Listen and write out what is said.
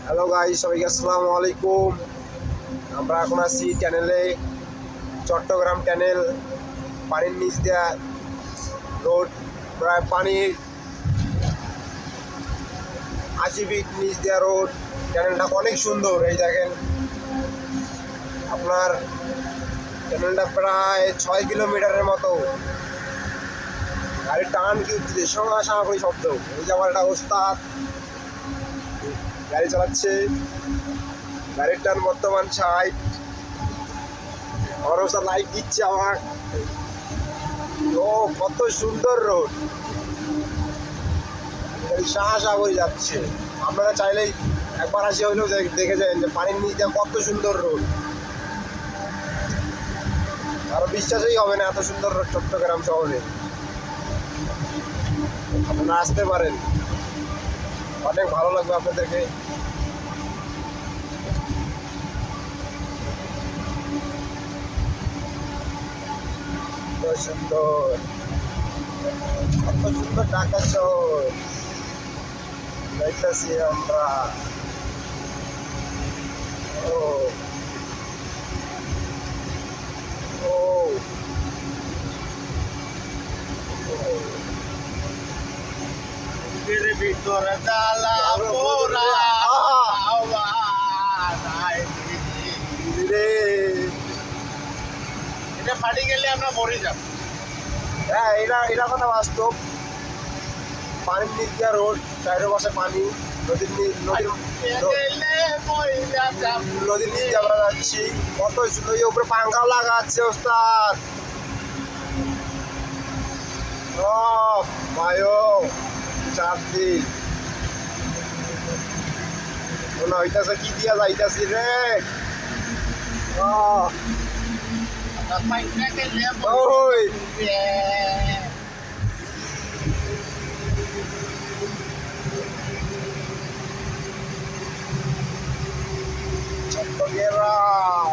Hello guys, সবাইকে আসসালামু আলাইকুম। আমরা এখন আছি চ্যানেলে, চট্টগ্রাম ট্যানেল, পানির নিচ দেওয়া রোড, প্রায় পানির 80 ফিট নিচ দেওয়া রোড। ট্যানেলটা অনেক সুন্দর। এই দেখেন, আপনার ট্যানেলটা প্রায় 6 কিলোমিটারের মতো। গাড়ির টান কি উঠছে, সঙ্গা করে শব্দ। এই যে আমার একটা ওস্তাদ গাড়ি চালাচ্ছে, গাড়ির টান বর্তমান 60। আমার ওস্তাদ লাইট দিচ্ছে আমার। ও কত সুন্দর রোড, শাহ করে যাচ্ছে। আপনারা চাইলেই একবার আসি হইলেও দেখে যাবেন যে পানির নিচ দিয়ে কত সুন্দর রোড। আরো বিশ্বাসই হবে না এত সুন্দর রোড চট্টগ্রাম শহরে। আপনারা আসতে পারেন, অনেক ভালো লাগবে আপনাদেরকে। সুন্দর, কত সুন্দর ঢাকা শহর যাইতেছি আমরা। ও ও ভিতরে জ্বালা পোড়া হাওয়া নাই। রে, এটা ফাটি গেলে আমরা মরে যাব। হ্যাঁ, এটা কথা বাস্তব। পানির নিচ দিয়ে রোড, চারের পাশে পানি, নদীর নদীর নিচ দিয়ে আমরা যাচ্ছি। কত সুন্দর, এই উপরে পাঙ্খাও লাগা আছে ওস্তাদ। ও ভাইও, চাপ দিন মনে হইতাছে কি দিয়া যাইতাছি রে। ওই চট্টগ্রাম,